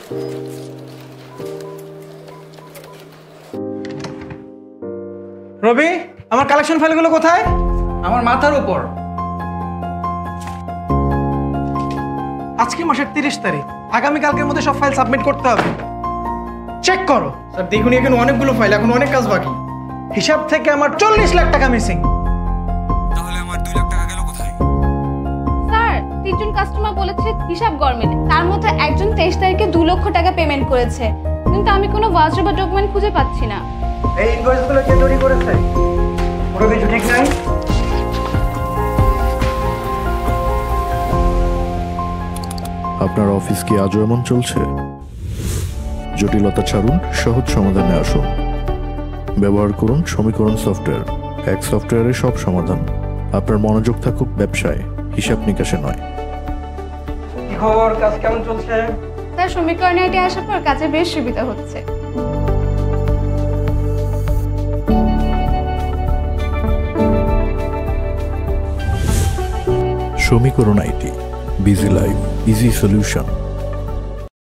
রবি, আমার কালেকশন ফাইলগুলো কোথায়? আমার মাথার উপর। আজকে মাসের 30 তারিখ, আগামীকালকের মধ্যে সব ফাইল সাবমিট করতে হবে। চেক করো। স্যার দেখুন, এখানে অনেকগুলো ফাইল, এখন অনেক কাজ বাকি। হিসাব থেকে আমার 40 লাখ টাকা মিসিং। তাহলে আমার 2 লাখ টাকা গেল কোথায়? স্যার, 3 জন কাস্টমার বলেছে হিসাব গড়মেলে, তার মধ্যে একজন 23 তারিখে 2 লক্ষ টাকা পেমেন্ট করেছে, কিন্তু আমি কোনো ভাউচার বা ডকুমেন্ট খুঁজে পাচ্ছি না। এই ইনভয়েসগুলো কে তৈরি করেছে? কোনো কিছু ঠিক নাই। আপনার অফিস কি আজও এমন চলছে? জটিলতা ছাড়ুন, সহজ সমাধানে আসুন। ব্যবহার করুন সমীকরণ সফটওয়্যার। এক সফটওয়্যারে সব সমাধান। আপনার মনোযোগ থাকুক ব্যবসায়, হিসাব নিকাশে নয়। কি খবর, কাজ কেমন চলছে? স্যার, সমীকরণ আইডি আসার পর কাজে বেশ সুবিধা হচ্ছে। সমীকরণ IT, busy life, easy solution.